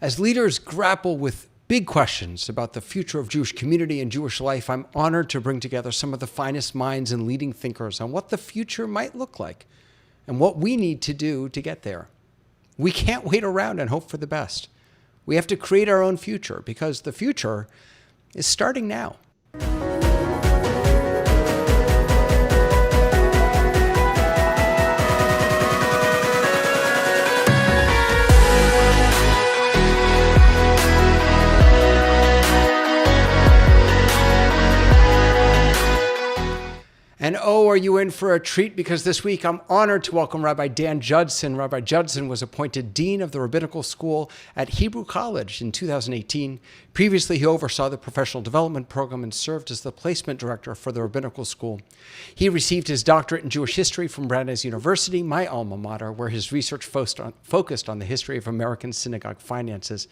As leaders grapple with big questions about the future of Jewish community and Jewish life, I'm honored to bring together some of the finest minds and leading thinkers on what the future might look like and what we need to do to get there. We can't wait around and hope for the best. We have to create our own future because the future is starting now. And oh, are you in for a treat? Because this week I'm honored to welcome Rabbi Dan Judson. Rabbi Judson was appointed Dean of the Rabbinical School at Hebrew College in 2018. Previously, he oversaw the Professional Development Program and served as the Placement Director for the Rabbinical School. He received his doctorate in Jewish history from Brandeis University, my alma mater, where his research focused on the history of American synagogue finances.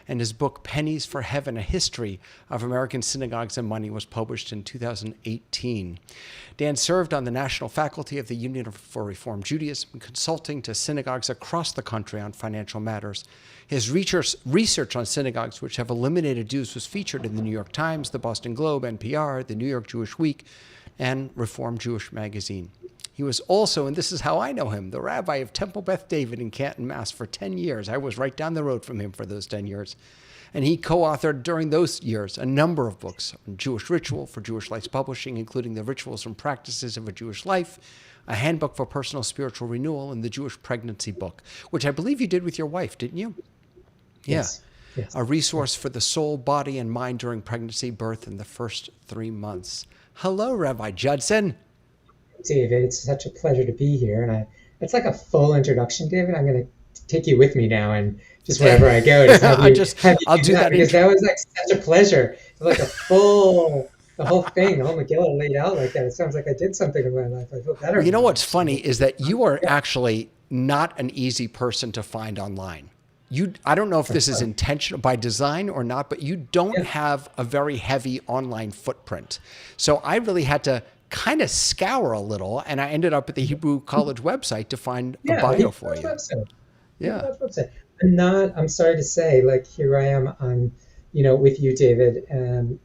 And his book, Pennies for Heaven, A History of American Synagogues and Money, was published in 2018. Dan served on the national faculty of the Union for Reform Judaism, consulting to synagogues across the country on financial matters. His research on synagogues which have eliminated Jews was featured in the New York Times, the Boston Globe, NPR, the New York Jewish Week, and Reform Jewish Magazine. He was also, and this is how I know him, the rabbi of Temple Beth David in Canton, Mass. For 10 years. I was right down the road from him for those 10 years. And he co-authored during those years a number of books on Jewish ritual for Jewish Life's Publishing, including The Rituals and Practices of a Jewish Life, a handbook for personal spiritual renewal, and the Jewish Pregnancy Book, which I believe you did with your wife, didn't you? Yes. Yeah. Yes. A resource for the soul, body, and mind during pregnancy, birth, and the first 3 months. Hello, Rabbi Judson. David, it's such a pleasure to be here. And it's like a full introduction, David. I'm going to take you with me now and just wherever I go. I'll do that. Because that was like such a pleasure. Like the whole thing, the whole Megillah laid out like that. It sounds like I did something in my life. I feel better. You know what's funny is that you are actually not an easy person to find online. I don't know if this is intentional by design or not, but you don't have a very heavy online footprint. So I really had to kind of scour a little, and I ended up at the Hebrew College website to find a bio for you. Website. I'm sorry to say, like here I am on, with you, David,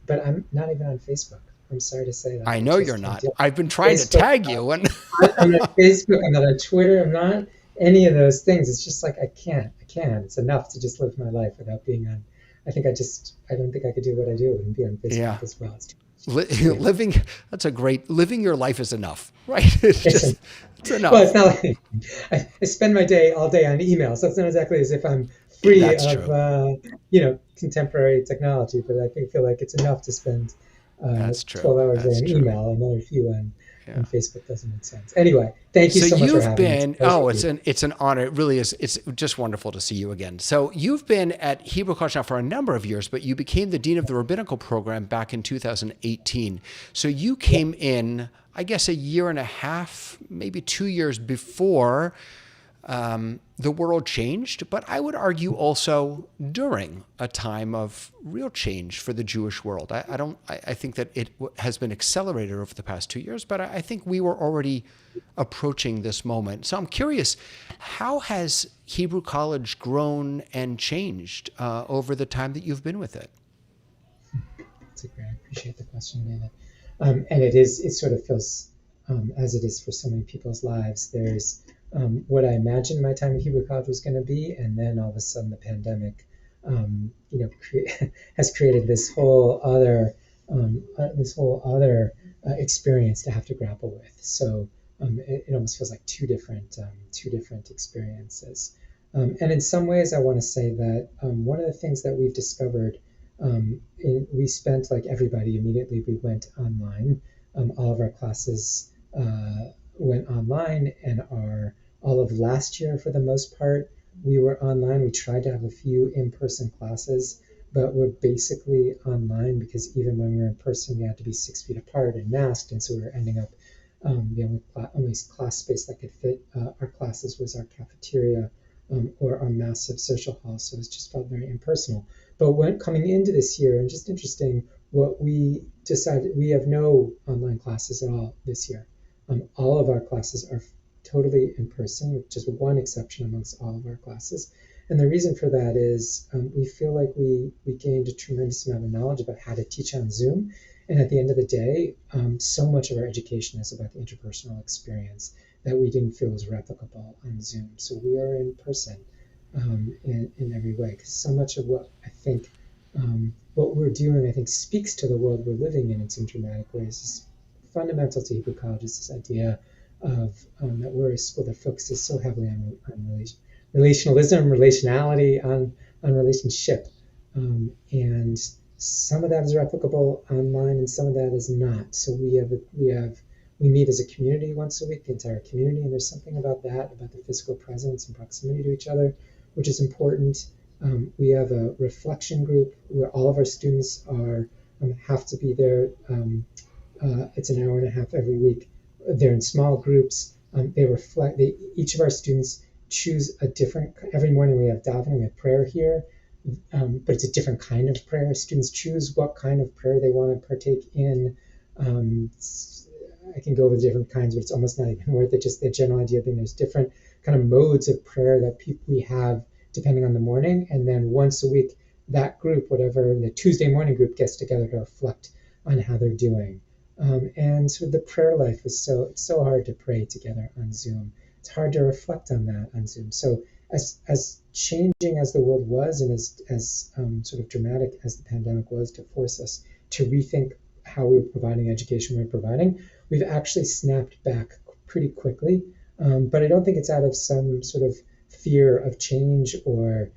but I'm not even on Facebook. I'm sorry to say that. I know you're not. I've been trying to tag you. I'm not on Facebook. I'm not on Twitter. I'm not any of those things. It's just like I can't. It's enough to just live my life without being on. I don't think I could do what I do and be on Facebook as well. Living your life is enough, right? It's enough. Well, it's not like I spend my day all day on email, so it's not exactly as if I'm free of contemporary technology, but I feel like it's enough to spend 12 hours on email, another few on Facebook. Doesn't make sense. Anyway, thank you so much for having me. It's an honor. It really is. It's just wonderful to see you again. So you've been at Hebrew College now for a number of years, but you became the Dean of the Rabbinical Program back in 2018. So you came in, I guess, a year and a half, maybe 2 years before the world changed, but I would argue also during a time of real change for the Jewish world. I think that it has been accelerated over the past 2 years, but I think we were already approaching this moment. So I'm curious, how has Hebrew College grown and changed over the time that you've been with it? That's great. I appreciate the question, David. And it sort of feels, as it is for so many people's lives, there's what I imagined my time at Hebrew College was going to be, and then all of a sudden the pandemic, has created this whole other experience to have to grapple with. So it almost feels like two different experiences. And in some ways, I want to say that one of the things that we've discovered, we spent, like everybody, immediately we went online. All of our classes went online, and all of last year, for the most part, we were online. We tried to have a few in-person classes, but we're basically online because even when we were in person, we had to be 6 feet apart and masked, and so we were ending up the only class space that could fit our classes was our cafeteria or our massive social hall, so it just felt very impersonal. But when coming into this year, and just interesting, what we decided, we have no online classes at all this year. All of our classes are totally in person, with just one exception amongst all of our classes. And the reason for that is we feel like we gained a tremendous amount of knowledge about how to teach on Zoom. And at the end of the day, so much of our education is about the interpersonal experience that we didn't feel was replicable on Zoom. So we are in person in every way. Because so much of what I think, what we're doing, I think, speaks to the world we're living in some dramatic ways. It's fundamental to Hebrew College is this idea of that we're a school that focuses so heavily on relationalism, relationality, on relationship, and some of that is replicable online, and some of that is not. So we meet as a community once a week, the entire community, and there's something about that, about the physical presence and proximity to each other, which is important. We have a reflection group where all of our students are have to be there. It's an hour and a half every week. They're in small groups. They reflect. Each of our students choose a different. Every morning we have davening, we have prayer here, but it's a different kind of prayer. Students choose what kind of prayer they want to partake in. I can go over the different kinds, but it's almost not even worth it. Just the general idea being there's different kind of modes of prayer that we have depending on the morning, and then once a week that group, whatever the Tuesday morning group, gets together to reflect on how they're doing. And so the prayer life is it's so hard to pray together on Zoom. It's hard to reflect on that on Zoom. So as changing as the world was, and as sort of dramatic as the pandemic was to force us to rethink how we were providing education we were providing, we've actually snapped back pretty quickly. But I don't think it's out of some sort of fear of change or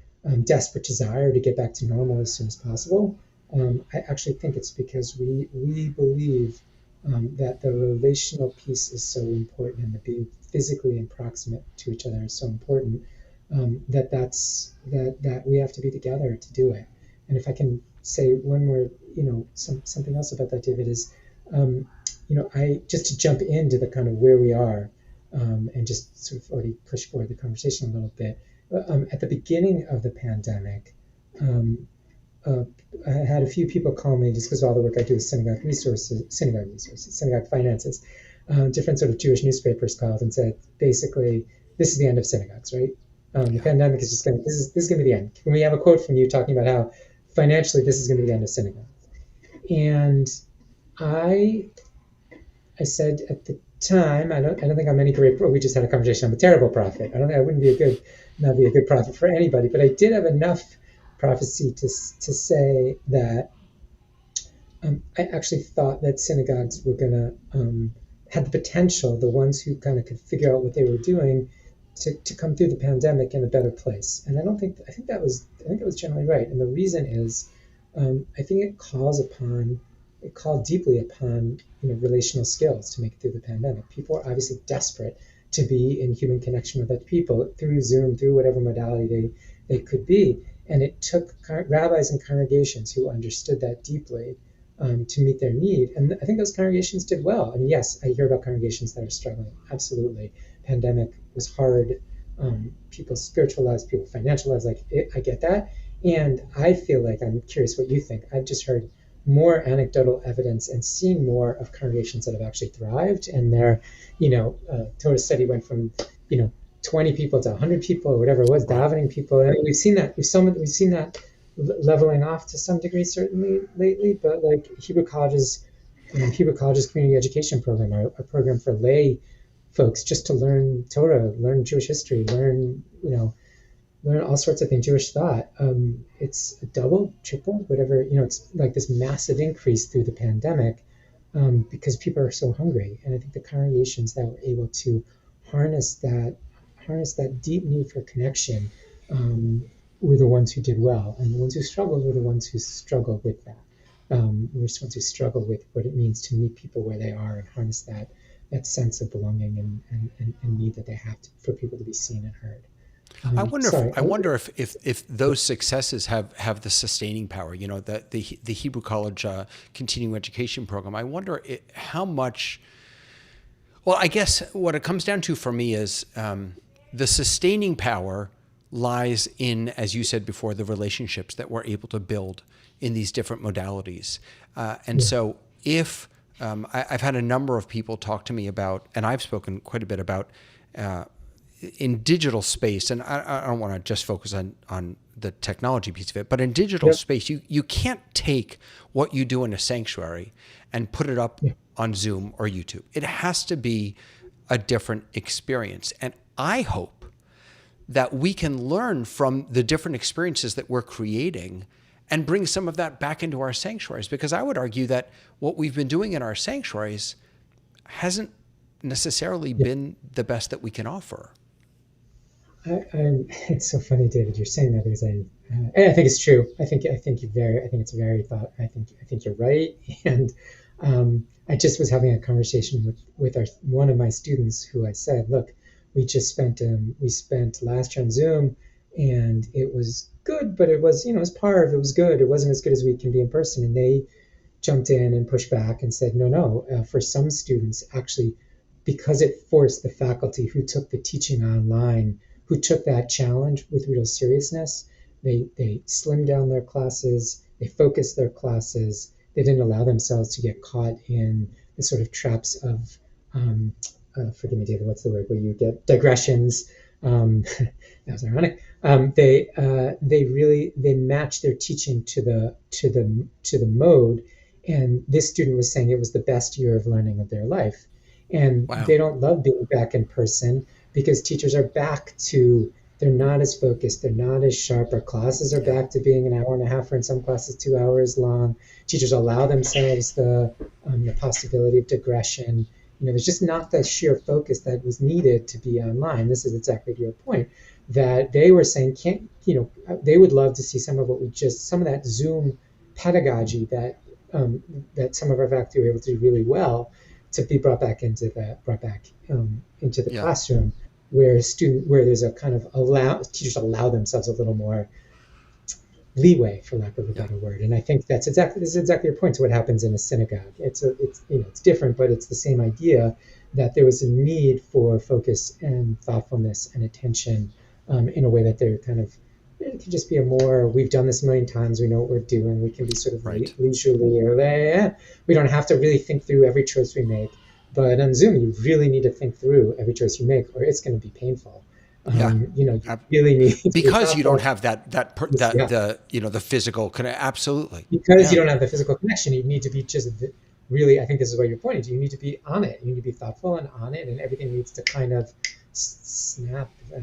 desperate desire to get back to normal as soon as possible. I actually think it's because we believe that the relational piece is so important, and that being physically and proximate to each other is so important, that we have to be together to do it. And if I can say one more, something else about that, David, is, I just to jump into the kind of where we are, and just sort of already push forward the conversation a little bit. At the beginning of the pandemic, I had a few people call me just because of all the work I do with synagogue finances. Different sort of Jewish newspapers called and said, basically, this is the end of synagogues, right? The pandemic is just going to, this is going to be the end. When we have a quote from you talking about how financially this is going to be the end of synagogues. And I said at the time, I don't think I'm any great, we just had a conversation, I'm a terrible prophet. I wouldn't be not be a good prophet for anybody, but I did have enough prophecy to say that I actually thought that synagogues were going to had the potential, the ones who kind of could figure out what they were doing, to come through the pandemic in a better place. And I think that was generally right. And the reason is, I think it called deeply upon relational skills to make it through the pandemic. People are obviously desperate to be in human connection with other people through Zoom, through whatever modality they could be. And it took rabbis and congregations who understood that deeply to meet their need. And I think those congregations did well. I mean, yes, I hear about congregations that are struggling. Absolutely. Pandemic was hard. People's spiritual lives, people's financial lives, I get that. And I feel like, I'm curious what you think. I've just heard more anecdotal evidence and seen more of congregations that have actually thrived. And their, Torah study went from, 20 people to 100 people or whatever it was, davening people. I mean, we've seen that leveling off to some degree, certainly lately, but like Hebrew College's community education program, a program for lay folks just to learn Torah, learn Jewish history, learn all sorts of things, Jewish thought. It's a double, triple, whatever, it's like this massive increase through the pandemic because people are so hungry. And I think the congregations that were able to harness that deep need for connection were the ones who did well, and the ones who struggled were the ones who struggled with that. Were the ones who struggled with what it means to meet people where they are and harness that sense of belonging and need that they have for people to be seen and heard. I wonder if those successes have the sustaining power. The Hebrew College continuing education program. I wonder how much. Well, I guess what it comes down to for me is the sustaining power lies in, as you said before, the relationships that we're able to build in these different modalities. So if I've had a number of people talk to me about, and I've spoken quite a bit about, in digital space, and I don't want to just focus on the technology piece of it, but in digital space, you can't take what you do in a sanctuary and put it up on Zoom or YouTube. It has to be a different experience. And I hope that we can learn from the different experiences that we're creating and bring some of that back into our sanctuaries, because I would argue that what we've been doing in our sanctuaries hasn't necessarily been the best that we can offer. It's so funny, David, you're saying that, because and I think it's true. I think it's very thought. I think you're right. And I just was having a conversation with one of my students, who I said, look, we spent last year on Zoom, and it was good, but it was, it was it was good. It wasn't as good as we can be in person. And they jumped in and pushed back and said, no, for some students, actually, because it forced the faculty who took the teaching online, who took that challenge with real seriousness, they slimmed down their classes, they focused their classes, they didn't allow themselves to get caught in the sort of traps of, forgive me, David, what's the word, where you get digressions. That was ironic. They matched their teaching to the mode, and this student was saying it was the best year of learning of their life. And They don't love being back in person, because teachers are they're not as focused, they're not as sharp. Our classes are back to being an hour and a half, or in some classes 2 hours long. Teachers allow themselves the possibility of digression. There's just not the sheer focus that was needed to be online. This is exactly to your point, that they were saying, they would love to see some of that Zoom pedagogy that some of our faculty were able to do really well, to be brought back into the classroom, where there's a kind of teachers allow themselves a little more leeway, for lack of a better word. And I think this is exactly your point to what happens in a synagogue. It's different, but it's the same idea, that there was a need for focus and thoughtfulness and attention, in a way that they're kind of, it could just be we've done this a million times, we know what we're doing, we can be sort of leisurely, or we don't have to really think through every choice we make. But on Zoom, you really need to think through every choice you make, or it's going to be painful. You really need to, because you don't have the physical connection. Absolutely. Because you don't have the physical connection, you need to be just really, I think this is what you're pointing to, you need to be on it. You need to be thoughtful and on it, and everything needs to kind of snap, but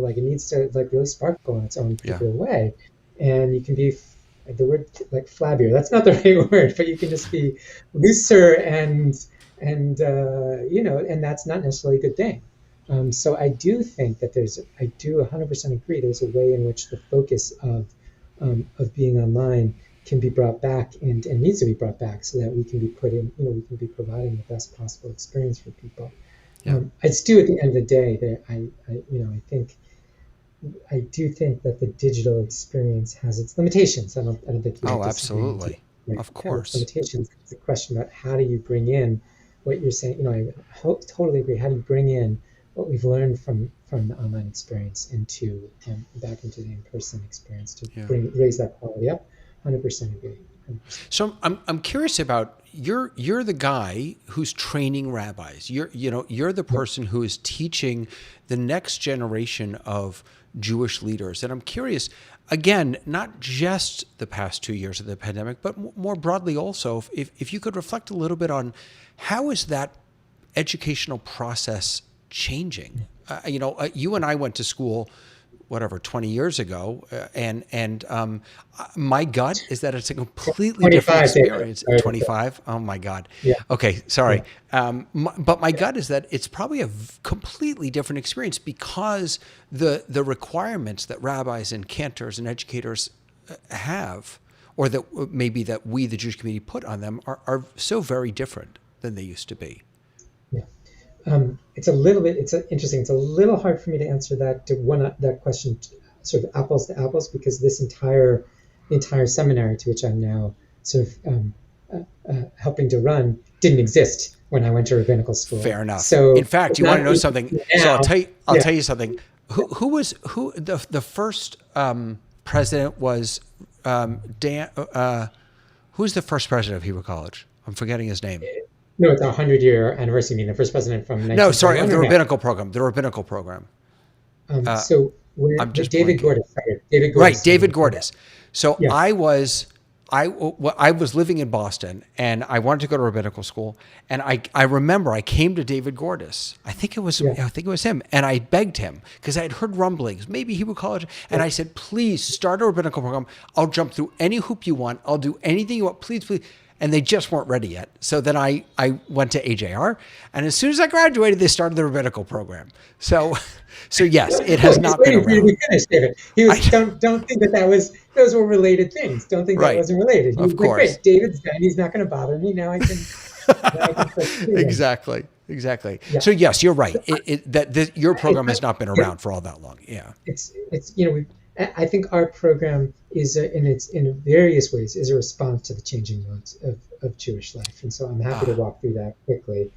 it needs to really sparkle in its own particular way. And you can be, the word flabbier, that's not the right word, but you can just be looser and and that's not necessarily a good thing. So I do think that I do 100% agree, there's a way in which the focus of being online can be brought back and needs to be brought back, so that we can be we can be providing the best possible experience for people. I still, at the end of the day, that I do think that the digital experience has its limitations. I don't think you absolutely. Of course. Limitations. It's a question about how do you bring in what you're saying. I totally agree. How do you bring in what we've learned from the online experience back into the in-person experience to raise that quality up? 100% agree. 100%. So I'm curious about you're the guy who's training rabbis. You're the person who is teaching the next generation of Jewish leaders. And I'm curious, again, not just the past 2 years of the pandemic, but more broadly also, if you could reflect a little bit on how is that educational process changing? You and I went to school, 20 years ago, and my gut is that it's a completely different experience. 25? Oh my God. Yeah. Okay, sorry. Yeah. But my gut is that it's probably a completely different experience, because the requirements that rabbis and cantors and educators have, or that maybe that we, the Jewish community, put on them, are so very different than they used to be. It's interesting. It's a little hard for me to answer that question, sort of apples to apples, because the entire seminary to which I'm now sort of helping to run didn't exist when I went to rabbinical school. Fair enough. So, in fact, you want to know something? Now, so I'll tell you something. Who the first president was? Who's the first president of Hebrew College? I'm forgetting his name. No, it's a 100-year anniversary. I mean, the first president from 1971. No, sorry, of the rabbinical program. The rabbinical program. So where I'm just David blanking. Gordis, sorry, David Right, Gordis started David the program. Gordis. So Yeah, I was living in Boston and I wanted to go to rabbinical school, and I remember I came to David Gordis. yeah, I think it was him, and I begged him because I had heard rumblings, maybe Hebrew College, and yeah. I said, please start a rabbinical program. I'll jump through any hoop you want. I'll do anything you want. Please, please. And they just weren't ready yet. So then I went to AJR, and as soon as I graduated, they started the rabbinical program. So yes, it Well, has he's not been waiting for you to around. be finished, David. He was I don't think that those were related things. Don't think that right, wasn't related. He of was like, course. great, David's done. He's not going to bother me now. I can start student. Exactly. Yeah. So yes, you're right. So Your I, program has not been yeah, around for all that long. Yeah. it's I think our program is in various ways is a response to the changing modes of Jewish life, and so I'm happy to Ah, walk through that quickly.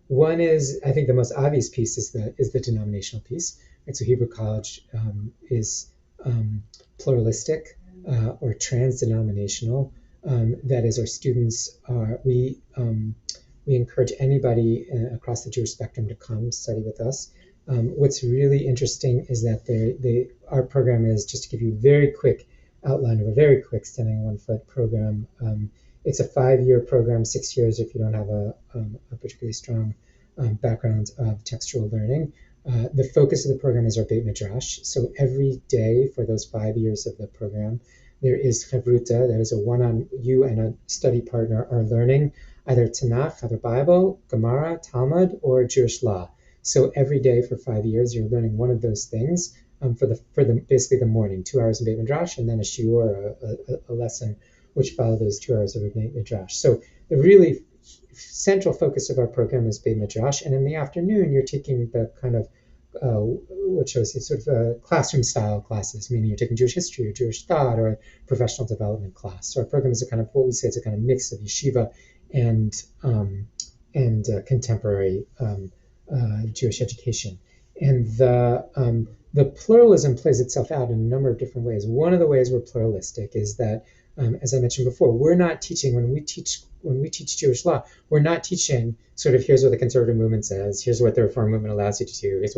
One is, I think, the most obvious piece is the denominational piece. Right? So Hebrew College is pluralistic or trans-denominational. That is, our students are we encourage anybody across the Jewish spectrum to come study with us. What's really interesting is that our program is, just to give you a very quick outline of a very quick standing on one foot program. It's a 5-year program, 6 years if you don't have a particularly strong background of textual learning. The focus of the program is our Beit Midrash. So every day for those 5 years of the program, there is Chavruta, that is a one-on you and a study partner are learning either Tanakh, either Bible, Gemara, Talmud, or Jewish law. So every day for 5 years, you're learning one of those things for the basically the morning, 2 hours in Beit Midrash, and then a shiur, a lesson, which follow those 2 hours of Beit Midrash. So the really central focus of our program is Beit Midrash, and in the afternoon, you're taking the kind of what shows you sort of classroom style classes, meaning you're taking Jewish history or Jewish thought or a professional development class. So our program is a kind of what we say it's a kind of mix of yeshiva and contemporary Jewish education. And the pluralism plays itself out in a number of different ways. One of the ways we're pluralistic is that, as I mentioned before, we're not teaching when we teach Jewish law. We're not teaching sort of here's what the conservative movement says, here's what the reform movement allows you to do, here's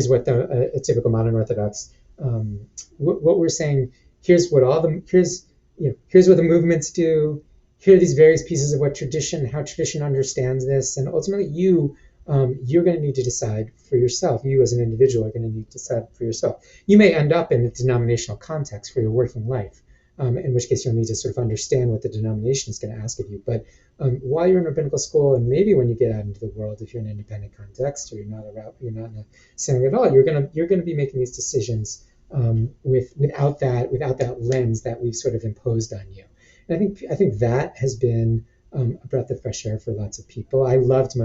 what the a typical modern Orthodox. What we're saying, here's what the movements do. Here are these various pieces of how tradition understands this, and ultimately you're going to need to decide for yourself. You as an individual are going to need to decide for yourself. You may end up in a denominational context for your working life, in which case you'll need to sort of understand what the denomination is going to ask of you. But while you're in rabbinical school, and maybe when you get out into the world, if you're in an independent context or you're not in a synagogue at all, you're going to be making these decisions without that lens that we've sort of imposed on you. And I think that has been a breath of fresh air for lots of people.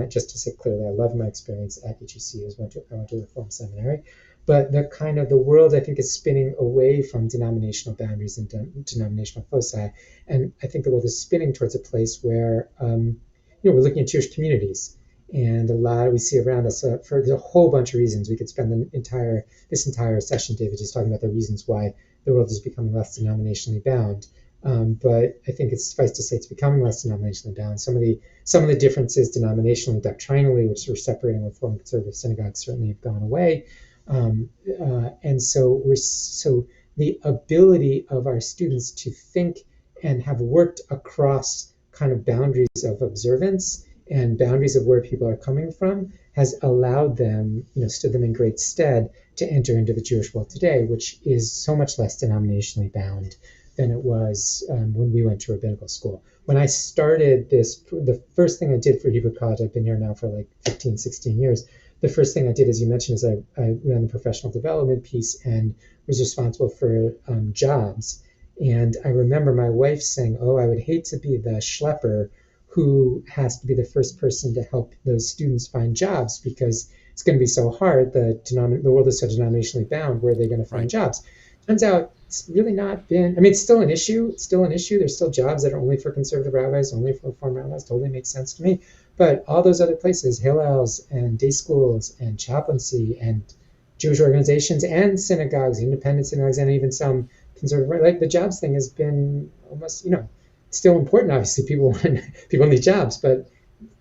Just to say clearly, I loved my experience at HEC. I went to Reform Seminary, but the world I think is spinning away from denominational boundaries and denominational foci, and I think the world is spinning towards a place where we're looking at Jewish communities, and a lot we see around us for a whole bunch of reasons. We could spend this entire session, David, just talking about the reasons why the world is becoming less denominationally bound. But I think it's suffice to say it's becoming less denominationally bound. Some of the differences denominationally, doctrinally, which were separating Reform and conservative synagogues, certainly have gone away. And so the ability of our students to think and have worked across kind of boundaries of observance and boundaries of where people are coming from has allowed them, stood them in great stead to enter into the Jewish world today, which is so much less denominationally bound than it was when we went to rabbinical school. When I started the first thing I did for Hebrew College, I've been here now for like 15, 16 years. The first thing I did, as you mentioned, is I ran the professional development piece and was responsible for jobs. And I remember my wife saying, "Oh, I would hate to be the schlepper who has to be the first person to help those students find jobs because it's going to be so hard. The world is so denominationally bound. Where are they going to find right. jobs?" Turns out it's really not been. I mean, it's still an issue. It's still an issue. There's still jobs that are only for conservative rabbis, only for reform rabbis. Totally makes sense to me. But all those other places, Hillels and day schools and chaplaincy and Jewish organizations and synagogues, independent synagogues, and even some conservative, like the jobs thing has been almost, still important. Obviously, people need jobs, but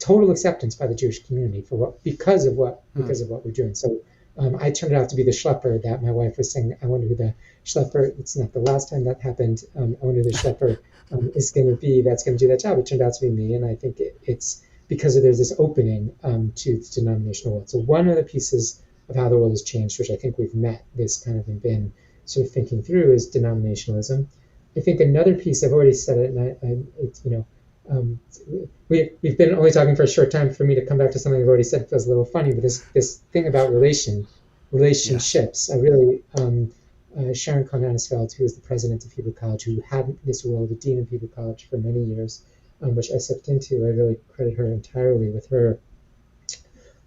total acceptance by the Jewish community because of what we're doing. So I turned out to be the schlepper that my wife was saying, I wonder who the schlepper, it's not the last time that happened, I wonder who the schlepper is going to be that's going to do that job. It turned out to be me, and I think it's because there's this opening to the denominational world. So one of the pieces of how the world has changed, which I think we've met this kind of and been sort of thinking through, is denominationalism. I think another piece, I've already said it, and it's, we've been only talking for a short time. For me to come back to something I've already said feels a little funny, but this thing about relationships, I really, Sharon Cohn-Hanesfeld, who is the president of Hebrew College, who had this role, the dean of Hebrew College for many years, which I stepped into. I really credit her entirely with her.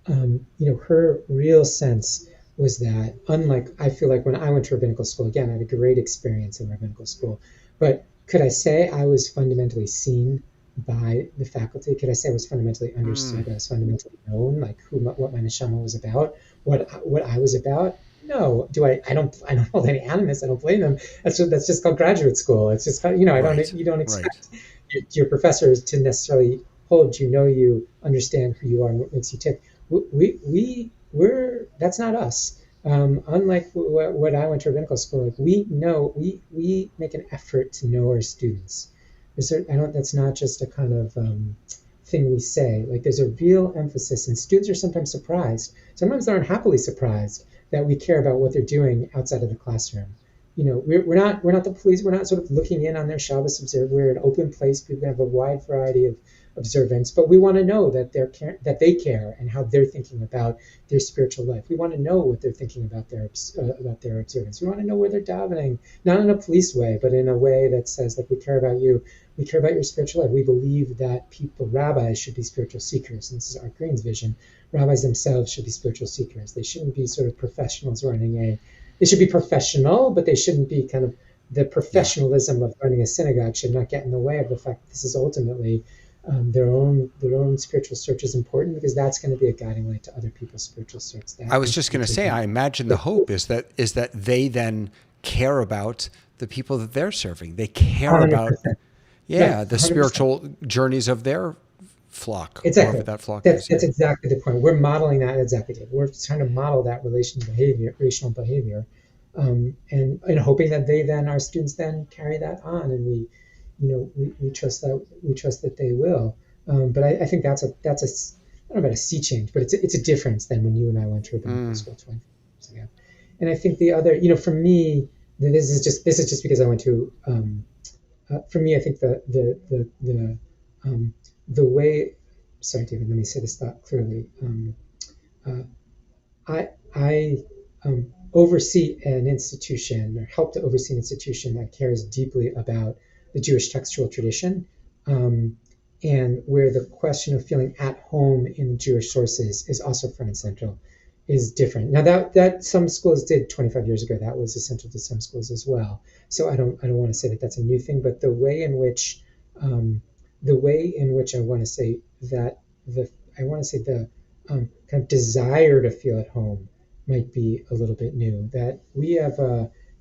Her real sense was that, unlike, I feel like when I went to rabbinical school, again, I had a great experience in rabbinical school, but could I say I was fundamentally seen by the faculty? Could I say I was fundamentally understood? I was fundamentally known, like what my neshama was about, what I was about? No. I don't hold any animus. I don't blame them. That's just called graduate school. It's just, you don't expect your professors to necessarily hold you, know you, understand who you are, and what makes you tick. We're that's not us. Unlike what I went to rabbinical school, like we make an effort to know our students. That's not just a kind of thing we say. Like there's a real emphasis, and students are sometimes surprised. Sometimes they're unhappily surprised that we care about what they're doing outside of the classroom. We're not the police. We're not sort of looking in on their Shabbos observe. We're an open place. People have a wide variety of observance, but we want to know that they care and how they're thinking about their spiritual life. We want to know what they're thinking about their observance. We want to know where they're davening, not in a police way, but in a way that says, like, we care about you. We care about your spiritual life. We believe that rabbis should be spiritual seekers. And this is Art Green's vision. Rabbis themselves should be spiritual seekers. They shouldn't be sort of professionals running they should be professional, but they shouldn't be kind of the professionalism of running a synagogue should not get in the way of the fact that this is ultimately their own spiritual search is important, because that's going to be a guiding light to other people's spiritual search. I was just going to say, I imagine the hope is that they then care about the people that they're serving. They care 100%. About the 100%. Spiritual journeys of their flock. Exactly. That flock that's exactly the point. We're modeling that executive. We're trying to model that relational behavior, and hoping that our students then carry that on, and we trust that they will. But I think that's a I don't know about a sea change, but it's a difference than when you and I went to rabbinical school 20 years ago. And I think the other, for me, this is just because I went to. For me, I think the way. Sorry, David. Let me say this thought clearly. I oversee an institution, or help to oversee an institution that cares deeply about the Jewish textual tradition, and where the question of feeling at home in Jewish sources is also front and central, is different. Now that some schools did 25 years ago, that was essential to some schools as well. So I don't want to say that that's a new thing, but the way in which I want to say that the kind of desire to feel at home might be a little bit new. That we have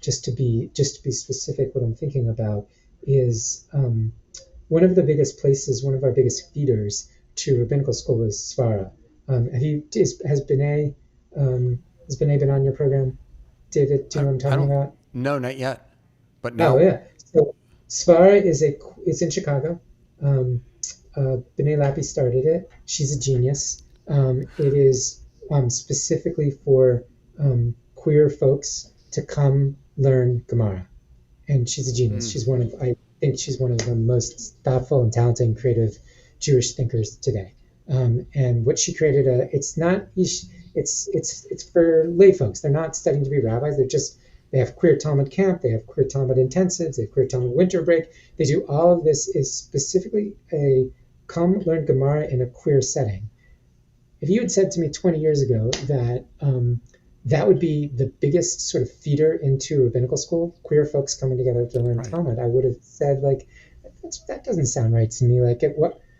just to be specific, what I'm thinking about is one of our biggest feeders to rabbinical school is Svara. Has B'nai been on your program? David, do you know what I'm talking about? No, not yet. But now. Oh yeah. So Svara it's in Chicago. B'nai Lappi started it. She's a genius. It is specifically for queer folks to come learn Gemara, and she's a genius. I think she's one of the most thoughtful and talented and creative Jewish thinkers today. And what she created, it's for lay folks. They're not studying to be rabbis. They have queer Talmud camp. They have queer Talmud intensives. They have queer Talmud winter break. They do all of this is specifically a come learn Gemara in a queer setting. If you had said to me 20 years ago that that would be the biggest sort of feeder into rabbinical school, queer folks coming together to learn Talmud, I would have said, like, that doesn't sound right to me.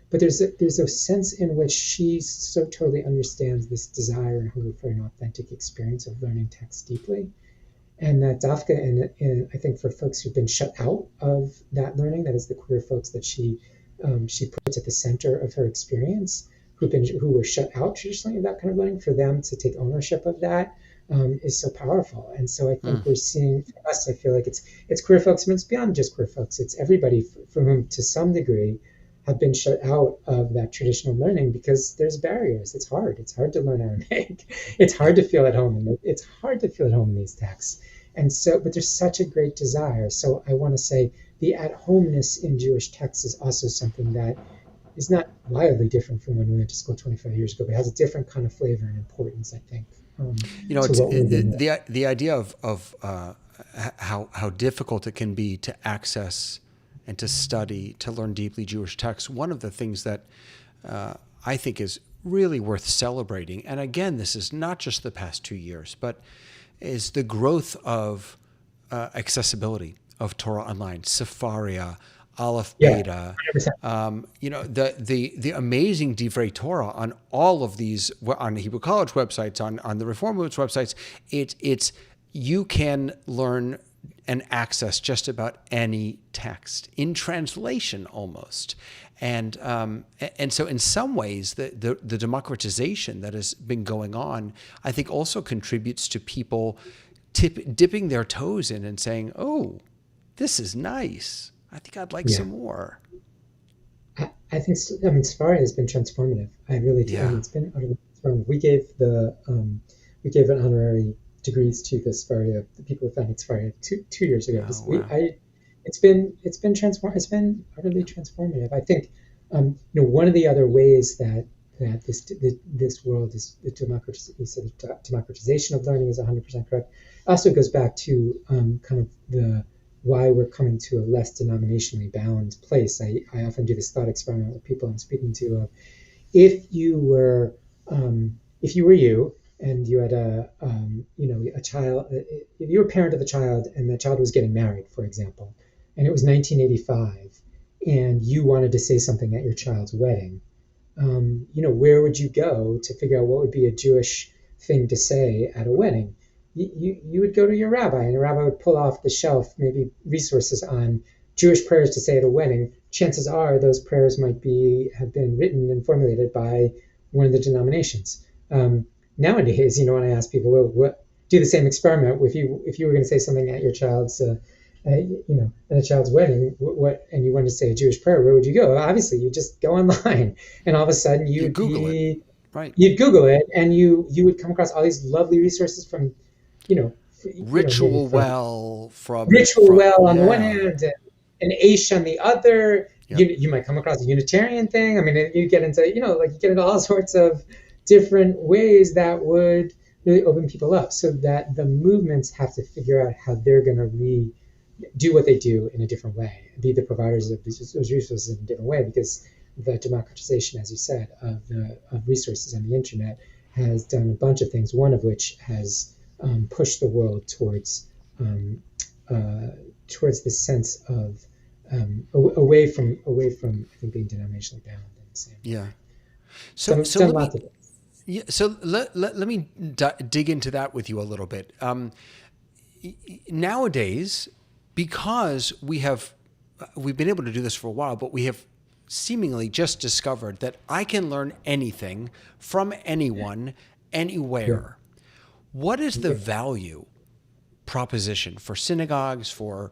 But there's a sense in which she so totally understands this desire and hunger for an authentic experience of learning text deeply. And that Dafka, and I think for folks who've been shut out of that learning, that is the queer folks that she puts at the center of her experience, who were shut out traditionally of that kind of learning, for them to take ownership of that, is so powerful. And so I Mm. think we're seeing, for us, I feel like it's queer folks, but it's beyond just queer folks. It's everybody for whom, to some degree, have been shut out of that traditional learning because there's barriers. It's hard. It's hard to learn Aramaic. It's Yeah. hard to feel at home. It's hard to feel at home in these texts. And so, but there's such a great desire. So I want to say the at-homeness in Jewish texts is also something that is not wildly different from when we went to school 25 years ago, but has a different kind of flavor and importance, I think, to It's what we're doing. the idea of how difficult it can be to access and to study, to learn deeply Jewish texts. One of the things that I think is really worth celebrating, and again, this is not just the past 2 years, but is the growth of accessibility of Torah online, Sefaria, Aleph Yeah, Beta, 100%. the amazing Divrei Torah on all of these, on the Hebrew College websites, on the Reform Movement's websites. It's you can learn and access just about any text in translation almost. And so in some ways, the democratization that has been going on, I think also contributes to people dipping their toes in and saying, oh, this is nice. I think I'd like Yeah. some more. I think, I mean, Safari has been transformative. I really do. I Yeah. mean, it's been utterly transformative. We gave an honorary degrees to the Safari, the people who founded Safari two years ago. Oh, wow. It's been transform. It's been utterly transformative. I think, one of the other ways that this world is the democratization of learning is 100% correct. Also goes back to kind of the why we're coming to a less denominationally bound place. I often do this thought experiment with people I'm speaking to of if you were you and you had a child, if you were a parent of a child and that child was getting married, for example, and it was 1985 and you wanted to say something at your child's wedding, where would you go to figure out what would be a Jewish thing to say at a wedding? You would go to your rabbi, and your rabbi would pull off the shelf maybe resources on Jewish prayers to say at a wedding. Chances are those prayers might have been written and formulated by one of the denominations. Nowadays, when I ask people, well, do the same experiment if you were going to say something at your child's at a child's wedding, and you wanted to say a Jewish prayer, where would you go? Obviously, you just go online, and all of a sudden You Google it, right? you'd Google it, and you would come across all these lovely resources from, Ritual well from Ritual Well on the one yeah. hand, and Aish on the other. Yep. You might come across a Unitarian thing. I mean, you get into you get into all sorts of different ways that would really open people up, so that the movements have to figure out how they're going to do what they do in a different way, be the providers of those resources in a different way, because the democratization, as you said, of resources on the internet has done a bunch of things, one of which has pushed the world towards this sense of away from I think being denominationally bound in the same way. Yeah. So So done let lots me of it. yeah, so let me dig into that with you a little bit. Nowadays, because we've been able to do this for a while, but we have seemingly just discovered that I can learn anything from anyone, anywhere. What is the value proposition for synagogues, for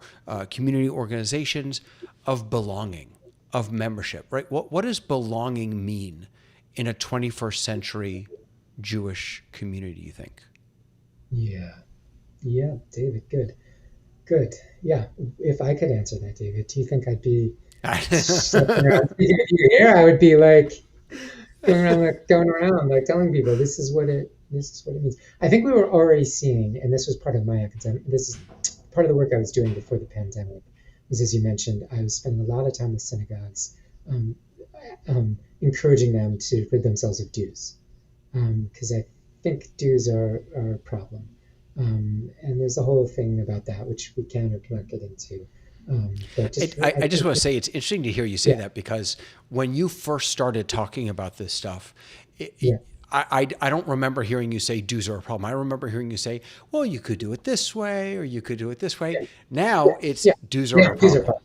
community organizations of belonging, of membership, right? What does belonging mean in a 21st century Jewish community, you think? Yeah, David, good. Yeah, if I could answer that, David, do you think I'd be stepping around speaking with you here? I would be like going around like telling people this is what it means. I think we were already seeing, and this was part of my academic. This is part of the work I was doing before the pandemic. Was, as you mentioned, I was spending a lot of time with synagogues, encouraging them to rid themselves of dues, because I think dues are a problem. And there's a whole thing about that, which we can or cannot get into. But I just want to say it's interesting to hear you say Yeah. that, because when you first started talking about this stuff, Yeah. I don't remember hearing you say dues are a problem. I remember hearing you say, well, you could do it this way or you could do it this way. Yeah. Now it's Yeah. dues are a Dues are problem. problem.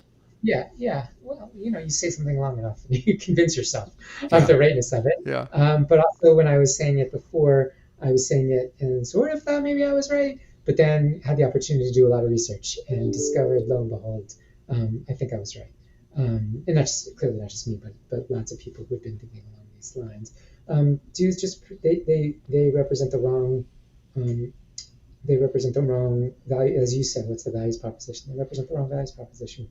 Yeah. Well, you say something long enough, and you convince yourself Yeah. of the rightness of it. Yeah. But also, when I was saying it before, I was saying it and sort of thought maybe I was right, but then had the opportunity to do a lot of research and discovered, lo and behold, I think I was right. And not just clearly not just me, but lots of people who've been thinking along these lines. Jews just they represent the wrong they represent the wrong value, as you said. What's the values proposition? They represent the wrong values proposition.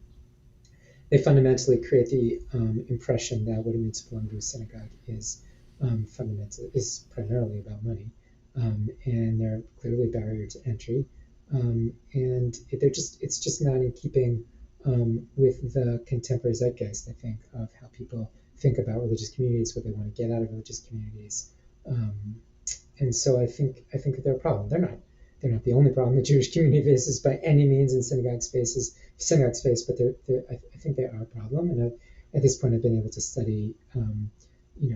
They fundamentally create the impression that what it means to belong to a synagogue is is primarily about money, and they're clearly a barrier to entry, and it's just not in keeping with the contemporary zeitgeist, I think, of how people think about religious communities, what they want to get out of religious communities, and so I think that they're a problem. They're not the only problem the Jewish community faces by any means in synagogue space, but I think they are a problem. And at this point, I've been able to study,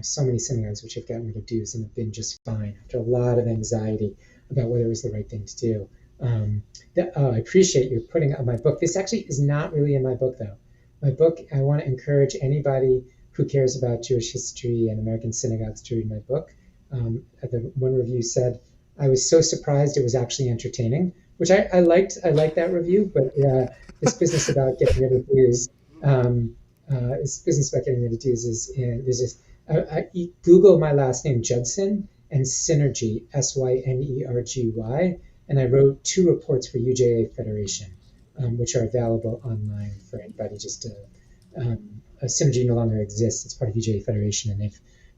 so many synagogues which have gotten rid of dues and have been just fine after a lot of anxiety about whether it was the right thing to do. I appreciate you putting up my book. This actually is not really in my book, though. My book, I want to encourage anybody who cares about Jewish history and American synagogues to read my book. The one review said, I was so surprised it was actually entertaining, which I liked. I liked that review, but this business about getting rid of dues, is there's this. Google my last name Judson and Synergy Synergy, and I wrote 2 reports for UJA Federation, which are available online for anybody. Synergy no longer exists; it's part of UJA Federation, and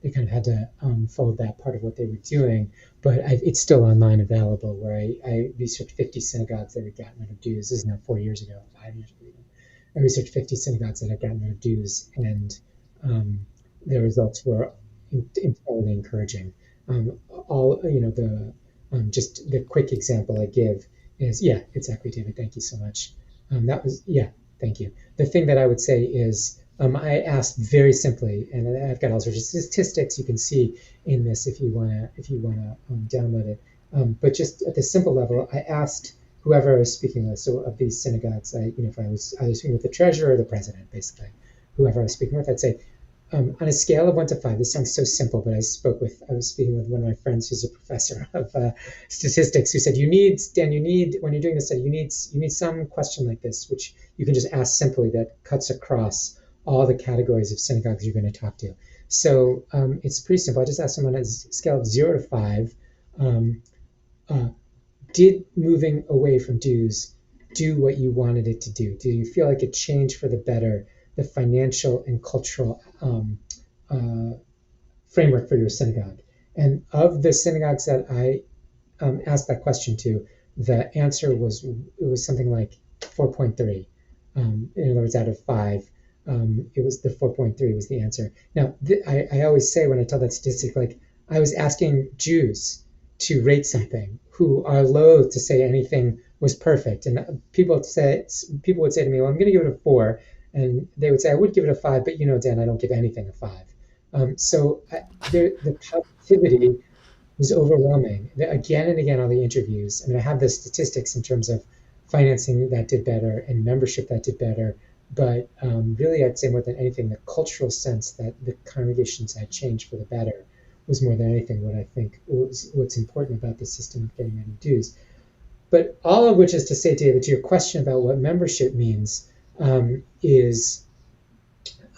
they kind of had to fold that part of what they were doing, but it's still online available, where I researched 50 synagogues that had gotten rid of dues. This is now 4 years ago, 5 years ago. I researched 50 synagogues that had gotten rid of dues, and the results were entirely encouraging. Just the quick example I give is, yeah, exactly, David, thank you so much. Thank you. The thing that I would say is, I asked very simply, and I've got all sorts of statistics you can see in this if you wanna download it. But just at the simple level, I asked whoever I was speaking with. So of these synagogues, if I was either speaking with the treasurer or the president, basically, whoever I was speaking with, I'd say, on a scale of 1 to 5, this sounds so simple, but I was speaking with one of my friends who's a professor of statistics, who said, when you're doing this study, you need some question like this, which you can just ask simply, that cuts across all the categories of synagogues you're going to talk to. So it's pretty simple. I just asked someone on a scale of 0 to 5, did moving away from dues do what you wanted it to do? Do you feel like it changed for the better the financial and cultural framework for your synagogue? And of the synagogues that I asked that question to, the answer was something like 4.3. In other words, out of 5, it was the 4.3 was the answer. Now, I always say when I tell that statistic, like, I was asking Jews to rate something who are loath to say anything was perfect, and people would say to me, "Well, I'm going to give it a 4," and they would say, "I would give it a 5, but Dan, I don't give anything a 5." So the positivity was overwhelming. Again and again, all the interviews. I mean, I have the statistics in terms of financing that did better and membership that did better. But really, I'd say more than anything, the cultural sense that the congregations had changed for the better was more than anything what I think what's important about the system of getting rid of dues. But all of which is to say, David, to your question about what membership means, is,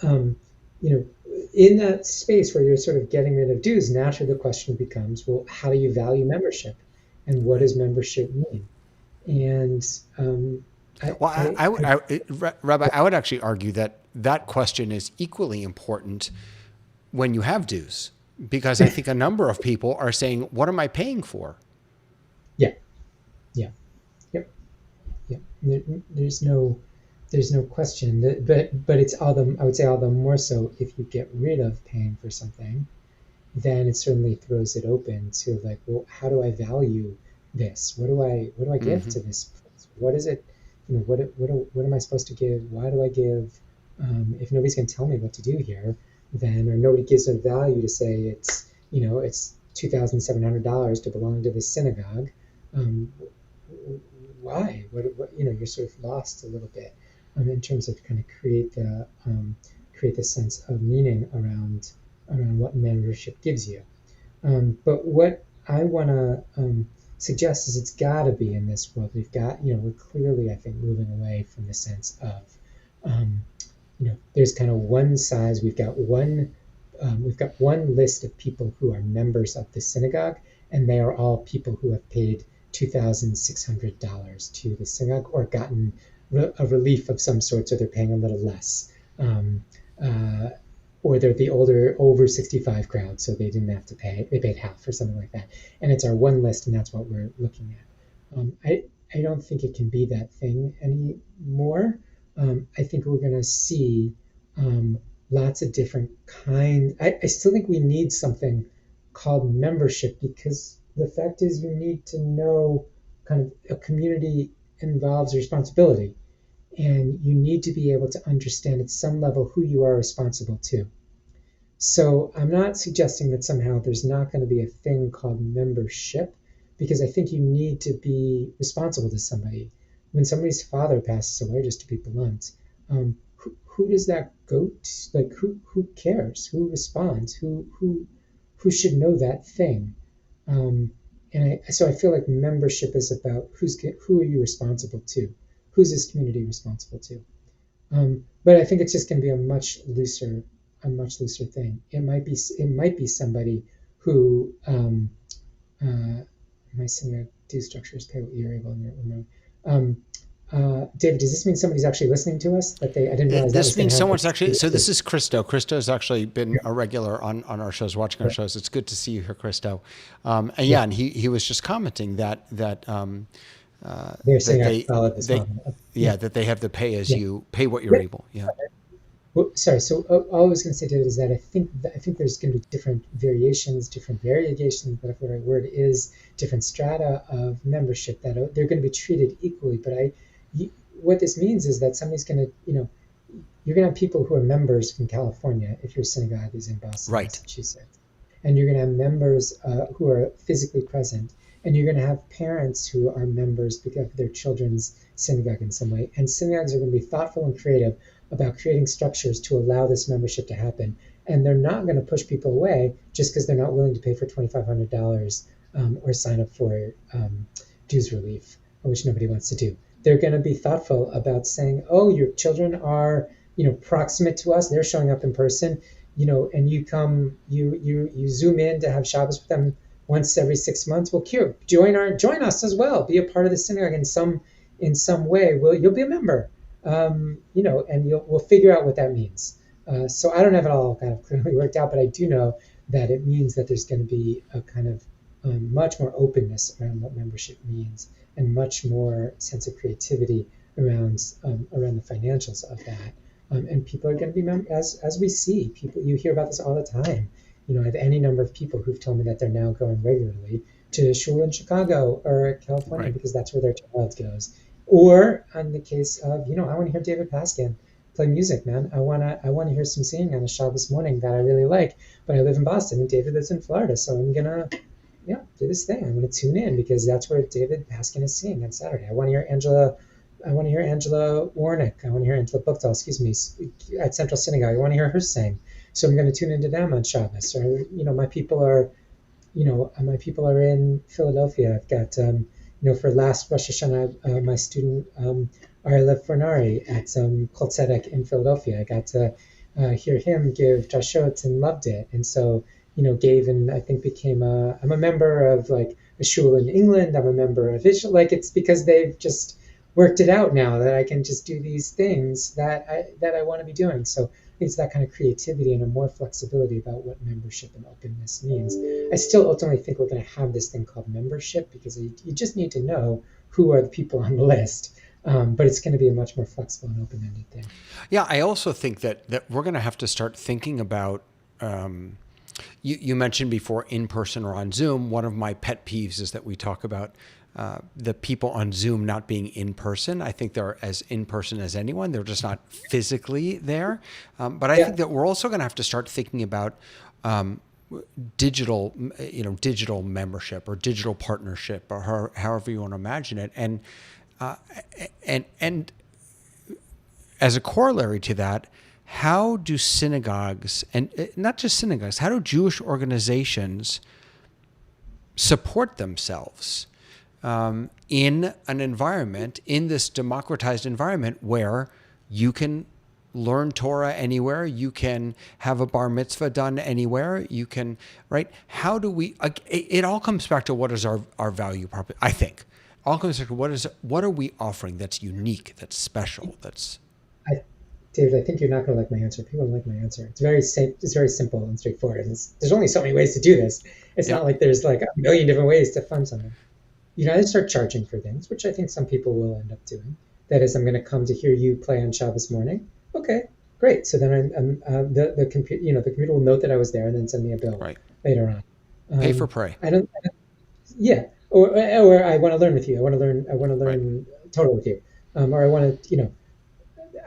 in that space where you're sort of getting rid of dues, naturally the question becomes, well, how do you value membership? And what does membership mean? And Rabbi, I would actually argue that question is equally important when you have dues, because I think a number of people are saying, "What am I paying for?" Yeah, yep. There's no question. But it's I would say all the more so if you get rid of paying for something, then it certainly throws it open to, like, well, how do I value this? What do I give to this place? What is it? What am I supposed to give? Why do I give? If nobody's going to tell me what to do here, then, or nobody gives a value to say it's $2,700 to belong to this synagogue. Why? What you're sort of lost a little bit in terms of kind of create the sense of meaning around what membership gives you. But what I want to suggest is it's got to be in this world. We've got, we're clearly, I think, moving away from the sense of, um, there's kind of one size. We've got one list of people who are members of the synagogue, and they are all people who have paid $2,600 to the synagogue or gotten a relief of some sort, so they're paying a little less. Or they're the older, over 65 crowd, so they didn't have to pay. They paid half or something like that. And it's our one list, and that's what we're looking at. I don't think it can be that thing anymore. I think we're going to see lots of different kinds. I still think we need something called membership, because the fact is you need to know kind of a community involves responsibility. And you need to be able to understand at some level who you are responsible to. So I'm not suggesting that somehow there's not going to be a thing called membership, because I think you need to be responsible to somebody. When somebody's father passes away, just to be blunt, who does that go to? Like, who cares? Who responds? Who should know that thing? So I feel like membership is about who are you responsible to? Who's this community responsible to? But I think it's just going to be a much looser thing. It might be somebody who my synagogue due structures pay what you're able to remember. David, does this mean somebody's actually listening to us? I didn't realize this means someone's actually. So this is Christo. Christo's actually been a regular on our shows, watching our shows. It's good to see you here, Christo. And he was just commenting that they're saying I followed this model. That they have the pay what you're able. Yeah. Well, sorry. So all I was going to say, David, is that I think there's going to be different variations, different variegations, whatever the right word is, different strata of membership that they're going to be treated equally. But what this means is that somebody's going to, you're going to have people who are members from California if your synagogue is in Boston, right? Massachusetts, and you're going to have members who are physically present. And you're going to have parents who are members of their children's synagogue in some way. And synagogues are going to be thoughtful and creative about creating structures to allow this membership to happen. And they're not going to push people away just because they're not willing to pay for $2,500 or sign up for dues relief, which nobody wants to do. They're going to be thoughtful about saying, oh, your children are, proximate to us. They're showing up in person, and you come, you zoom in to have Shabbos with them once every 6 months. Well, join us as well. Be a part of the synagogue in some way. You'll be a member, and we'll figure out what that means. So I don't have it all kind of clearly worked out, but I do know that it means that there's going to be a kind of much more openness around what membership means, and much more sense of creativity around the financials of that. And people are going to be as we see people. You hear about this all the time. I have any number of people who've told me that they're now going regularly to shul in Chicago or California, right, because that's where their child goes. Or on the case of, I want to hear David Paskin play music, man. I want to hear some singing on a Shabbos morning that I really like, but I live in Boston and David lives in Florida, so I'm gonna do this thing. I'm gonna tune in because that's where David Paskin is singing on Saturday. I want to hear Angela Warnick. I want to hear Angela Buchdahl, at Central Synagogue. I want to hear her sing. So I'm going to tune into them on Shabbos. Or, my people are in Philadelphia. I've got, for last Rosh Hashanah, my student, Ariel Fornari at Kol Tzedek in Philadelphia. I got to hear him give drashot and loved it. And so, gave and I think became I'm a member of like a shul in England. I'm a member of Israel. Like, it's because they've just worked it out now that I can just do these things that I want to be doing. So it's that kind of creativity and a more flexibility about what membership and openness means. I still ultimately think we're going to have this thing called membership because you just need to know who are the people on the list. But it's going to be a much more flexible and open-ended thing. Yeah, I also think that we're going to have to start thinking about, you mentioned before in-person or on Zoom. One of my pet peeves is that we talk about the people on Zoom not being in person. I think they're as in person as anyone. They're just not physically there. But I think that we're also going to have to start thinking about digital membership or digital partnership or however you want to imagine it. And as a corollary to that, how do synagogues, and not just synagogues, how do Jewish organizations support themselves in an environment, in this democratized environment where you can learn Torah anywhere, you can have a bar mitzvah done anywhere, you can, right? How do we, it all comes back to what is our value proposition, I think. All comes back to what are we offering that's unique, that's special, that's... David, I think you're not going to like my answer. People don't like my answer. It's very simple and straightforward. And there's only so many ways to do this. It's not like there's like a million different ways to fund something. You either start charging for things, which I think some people will end up doing. That is, I'm going to come to hear you play on Shabbos morning. Okay, great. So then the computer will note that I was there and then send me a bill later on. Pay for pray. Yeah. Or I want to learn with you. I want to learn Torah with you. Or I want to,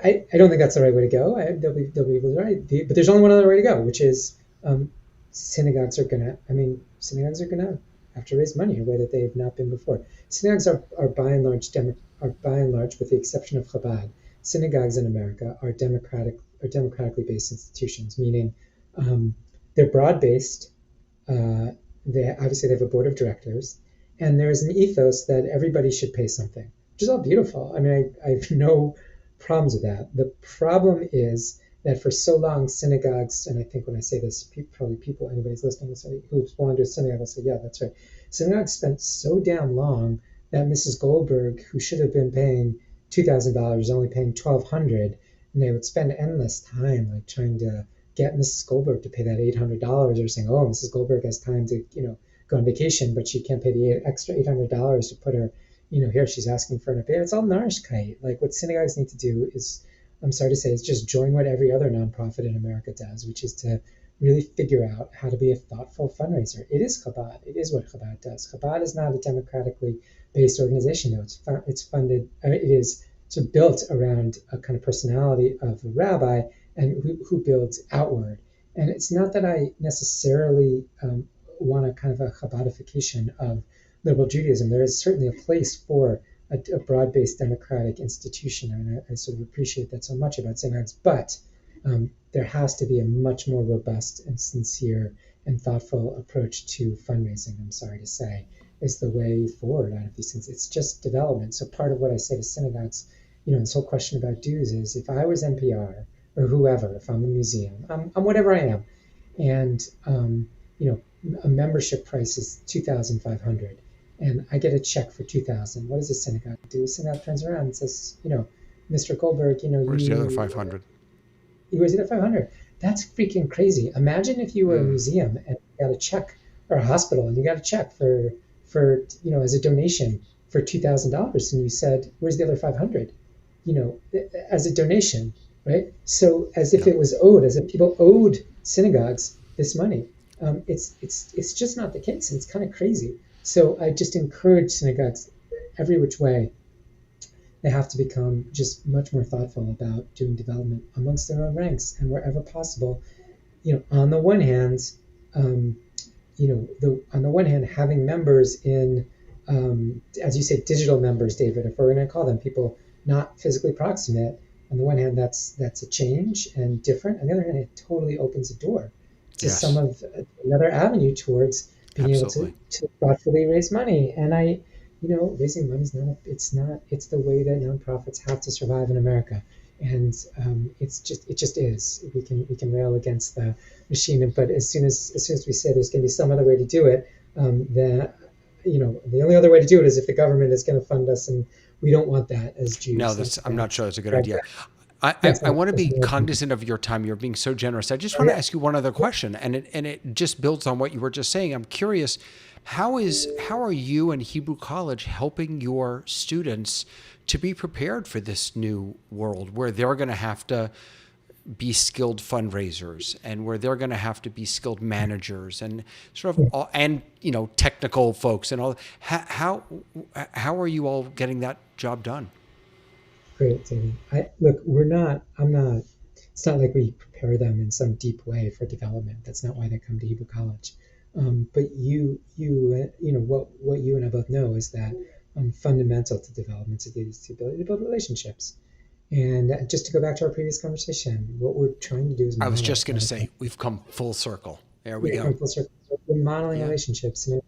I don't think that's the right way to go. There'll be people right, but there's only one other way to go, which is synagogues are gonna have to raise money in a way that they have not been before. Synagogues are by and large, with the exception of Chabad, synagogues in America are democratically based institutions, meaning they're broad based. They have a board of directors, and there's an ethos that everybody should pay something, which is all beautiful. I mean, I have no problems with that. The problem is that for so long synagogues, and I think when I say this, anybody's listening who's belonged to a synagogue will say, yeah, that's right. Synagogues spent so damn long that Mrs. Goldberg, who should have been paying $2,000, is only paying $1,200, and they would spend endless time like trying to get Mrs. Goldberg to pay that $800, or saying, oh, Mrs. Goldberg has time to go on vacation, but she can't pay the extra $800 to put her here she's asking for an appeal. It's all narishkeit. Like what synagogues need to do is, I'm sorry to say, is just join what every other nonprofit in America does, which is to really figure out how to be a thoughtful fundraiser. It is Chabad. It is what Chabad does. Chabad is not a democratically based organization, though. It's funded. It is sort of built around a kind of personality of a rabbi and who builds outward. And it's not that I necessarily want a kind of a Chabadification of liberal Judaism. There is certainly a place for a broad-based democratic institution. I mean, I sort of appreciate that so much about synagogues, but there has to be a much more robust and sincere and thoughtful approach to fundraising, I'm sorry to say, is the way forward out of these things. It's just development. So part of what I say to synagogues, this whole question about dues is, if I was NPR or whoever, if I'm a museum, I'm whatever I am, and a membership price is $2,500, and I get a check for $2,000. What does a synagogue do? A synagogue turns around and says, Mr. Goldberg, where's the other 500? Where's the other 500? That's freaking crazy. Imagine if you were a museum and you got a check, or a hospital and you got a check for as a donation for $2,000, and you said, where's the other 500? As a donation, right? So as if it was owed, as if people owed synagogues this money. It's just not the case, and it's kind of crazy. So I just encourage synagogues every which way. They have to become just much more thoughtful about doing development amongst their own ranks, and wherever possible. On the one hand, having members in, as you say, digital members, David. If we're going to call them people not physically proximate, on the one hand, that's a change and different. On the other hand, it totally opens a door to some of another avenue towards being able to thoughtfully raise money. And raising money is it's the way that nonprofits have to survive in America. And it just is. We can rail against the machine, but as soon as we say there's going to be some other way to do it, the only other way to do it is if the government is going to fund us, and we don't want that as Jews. No, I'm not sure that's a good idea. I want to be cognizant of your time. You're being so generous. I just want to ask you one other question, and it just builds on what you were just saying. I'm curious, how are you and Hebrew College helping your students to be prepared for this new world where they're going to have to be skilled fundraisers, and where they're going to have to be skilled managers, and sort of technical folks and all? How are you all getting that job done? Great, David. It's not like we prepare them in some deep way for development. That's not why they come to Hebrew College. But what you and I both know is that fundamental to development is the ability to build relationships. And just to go back to our previous conversation, what we're trying to do is... I was just going to say, we've come full circle. There we go. Full circle. We're modeling relationships. And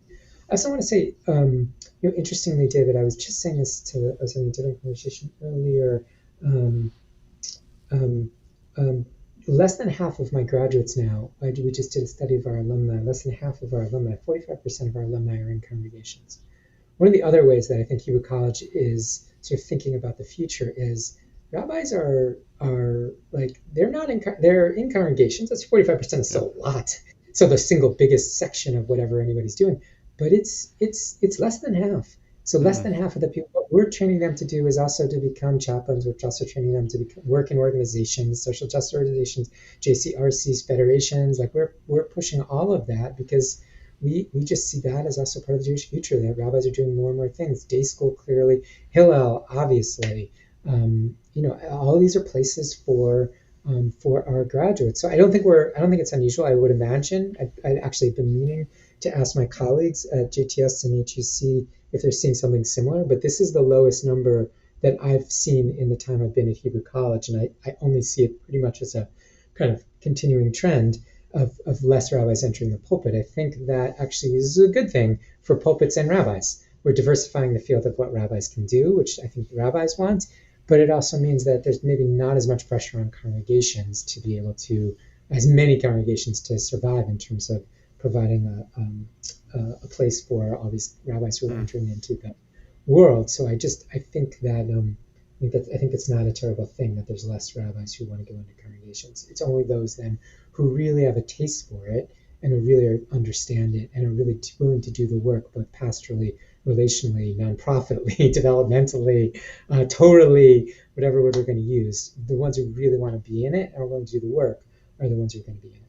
also want to say, interestingly, David, I was just saying this I was having a different conversation earlier. Um, um, um, Less than half of my graduates now, we just did a study of our alumni, less than half of our alumni, 45% of our alumni are in congregations. One of the other ways that I think Hebrew College is sort of thinking about the future is rabbis are like they're in congregations. That's 45% is Yep. still a lot. So the single biggest section of whatever anybody's doing, but it's less than half. So less Mm. than half of the people. What we're training them to do is also to become chaplains. We're also training them to work in organizations, social justice organizations, JCRCs, federations. Like we're pushing all of that because we just see that as also part of the Jewish future, that rabbis are doing more and more things. Day school, clearly, Hillel, obviously. All of these are places for our graduates. So I don't think it's unusual. I would imagine I'd actually been meaning to ask my colleagues at JTS and HUC if they're seeing something similar, but this is the lowest number that I've seen in the time I've been at Hebrew College, and I only see it pretty much as a kind of continuing trend of less rabbis entering the pulpit. I think that actually is a good thing for pulpits and rabbis. We're diversifying the field of what rabbis can do, which I think the rabbis want, but it also means that there's maybe not as much pressure on congregations to be able to, as many congregations to survive in terms of providing a place for all these rabbis who are Mm. entering into the world. So I think that I think it's not a terrible thing that there's less rabbis who want to go into congregations. It's only those then who really have a taste for it and who really understand it and are really willing to do the work, both pastorally, relationally, non-profitly, developmentally, totally, whatever word we're going to use. The ones who really want to be in it and are willing to do the work are the ones who are going to be in it.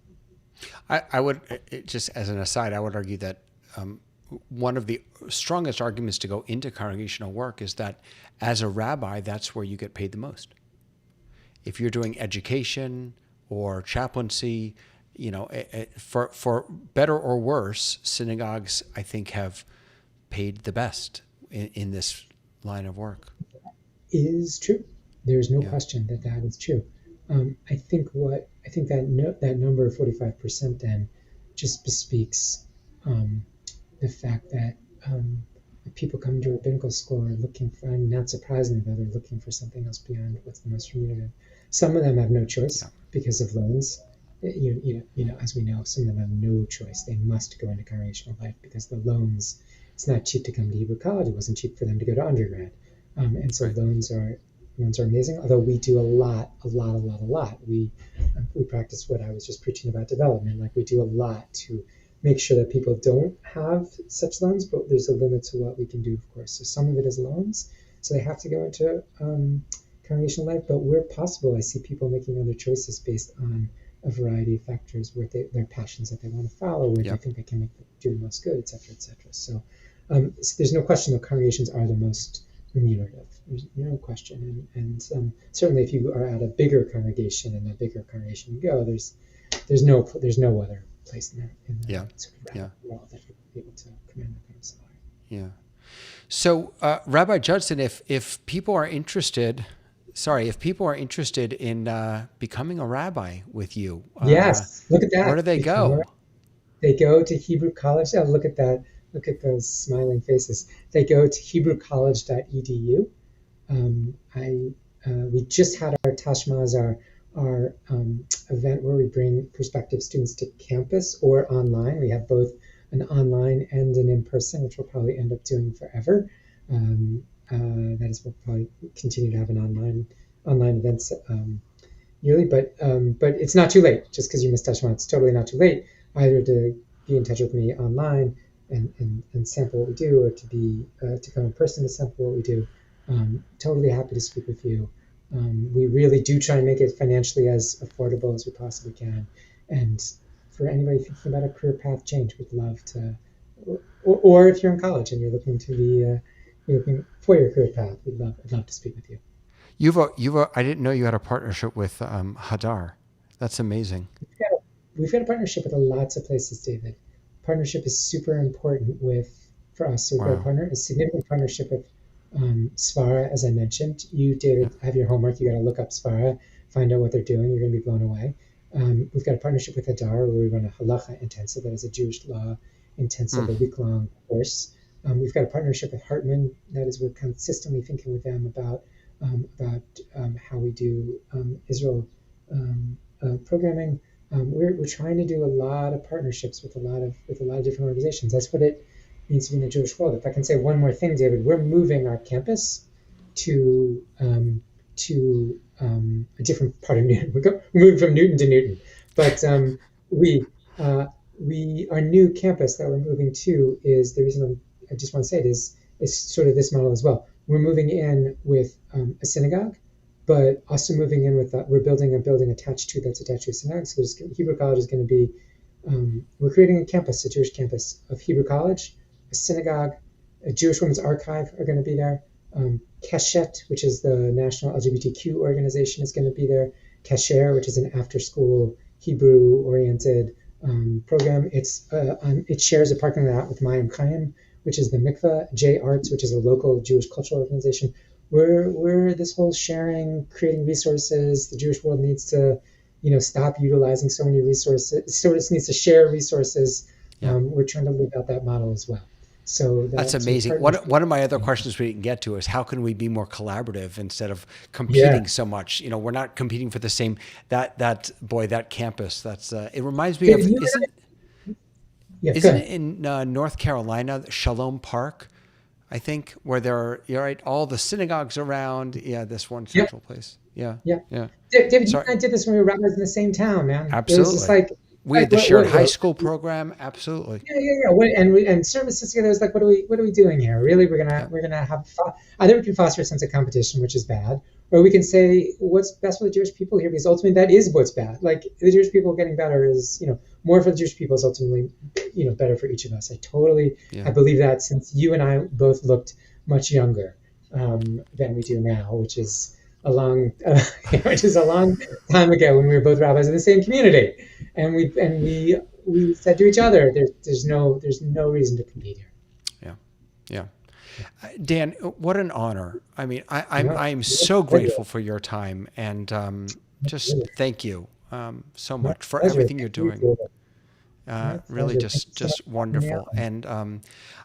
I would just as an aside, I would argue that one of the strongest arguments to go into congregational work is that as a rabbi, that's where you get paid the most. If you're doing education or chaplaincy, for better or worse, synagogues I think have paid the best in this line of work. Is true. There's no Yeah. question that that is true. I think that that number of 45% then just bespeaks the fact that people coming to rabbinical school are looking for, and not surprisingly, though, they're looking for something else beyond what's the most remunerative. Some of them have no Yeah. choice because of loans. As we know, some of them have no choice. They must go into congregational life because the loans. It's not cheap to come to Hebrew College. It wasn't cheap for them to go to undergrad, and so Right. loans are amazing. Although we do a lot. We practice what I was just preaching about development. Like we do a lot to make sure that people don't have such loans, but there's a limit to what we can do, of course. So some of it is loans, so they have to go into congregational life. But where possible, I see people making other choices based on a variety of factors, where their passions that they want to follow, where they Yeah. think they can make them do the most good, etc., etc. So there's no question that congregations are the most remunerative. There's no question, and certainly if you are at a bigger congregation and a bigger congregation you go, there's no other place in Yeah. the sort of Yeah. world that would be able to command that kind of salary. Yeah. So, Rabbi Judson, if people are interested, if people are interested in becoming a rabbi with you, Yes, look at where that. do they go? They go to Hebrew College. Oh, look at that. Look at those smiling faces. They go to HebrewCollege.edu. We just had our Tashmaz, our event where we bring prospective students to campus or online. We have both an online and an in-person, which we'll probably end up doing forever. That is, we'll probably continue to have an online events yearly, but it's not too late. Just because you missed Tashmaz, it's totally not too late either to be in touch with me online and sample what we do, or to come in person to sample what we do. Totally happy to speak with you. We really do try and make it financially as affordable as we possibly can. And for anybody thinking about a career path change, we'd love to. Or if you're in college and you're looking to be you're looking for your career path, I'd love to speak with you. I didn't know you had a partnership with Hadar. That's amazing. We've got a partnership with lots of places, David. Partnership is super important for us. So we've got Wow. a significant partnership with Svara, as I mentioned. You, Yeah. David, have your homework. You got to look up Svara, find out what they're doing. You're going to be blown away. We've got a partnership with Hadar, where we run a halacha intensive, that is a Jewish law intensive, a week-long course. We've got a partnership with Hartman. That is, we're consistently thinking with them about how we do Israel programming. We're trying to do a lot of partnerships with a lot of different organizations. That's what it means to be in the Jewish world. If I can say one more thing, David, we're moving our campus to a different part of Newton. We're moving from Newton to Newton, but our new campus that we're moving to is the reason I just want to say it is sort of this model as well. We're moving in with a synagogue, but also moving in with we're building a building attached to a synagogue. So Hebrew College is going to be we're creating a campus, a Jewish campus of Hebrew College, a synagogue, a Jewish Women's Archive are going to be there. Keshet, which is the national LGBTQ organization, is going to be there. Kasher, which is an after-school Hebrew-oriented program. It shares a parking lot with Mayim Chaim, which is the mikveh. J Arts, which is a local Jewish cultural organization. We're this whole sharing, creating resources. The Jewish world needs to, stop utilizing so many resources. So it needs to share resources. Yeah. We're trying to live out that model as well. So that's amazing. One of my other questions we didn't get to is how can we be more collaborative instead of competing so much? We're not competing for the same that campus. That's it reminds me of isn't it in North Carolina, Shalom Park, I think, where there are all the synagogues around. Yeah, this one central place. Yeah. David, you and I did this when we were rabbis in the same town, man. Absolutely. It was just like we had the shared high school program. Absolutely. Yeah. And services together was like, what are we doing here? Really, we're gonna have either we can foster a sense of competition, which is bad, or we can say what's best for the Jewish people here, because ultimately that is what's bad. Like the Jewish people getting better is more for the Jewish people is ultimately better for each of us. I believe that, since you and I both looked much younger than we do now, which is a long time ago when we were both rabbis in the same community, and we said to each other, there's no reason to compete here. Yeah. Dan, what an honor. I mean, I am so grateful for your time, and just thank you so much for everything you're doing. Really just wonderful. And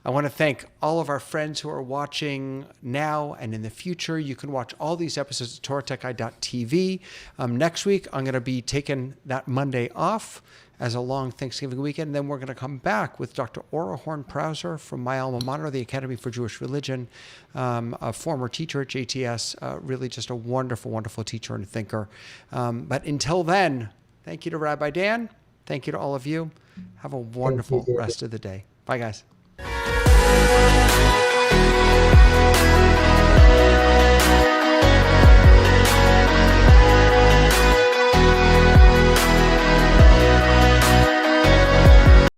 I want to thank all of our friends who are watching now and in the future. You can watch all these episodes at TorahTechGuide.tv. Next week, I'm going to be taking that Monday off as a long Thanksgiving weekend. Then we're going to come back with Dr. Ora Horn-Prauser from my alma mater, the Academy for Jewish Religion, a former teacher at JTS, really just a wonderful, wonderful teacher and thinker. But until then, thank you to Rabbi Dan. Thank you to all of you. Have a wonderful rest of the day. Bye, guys.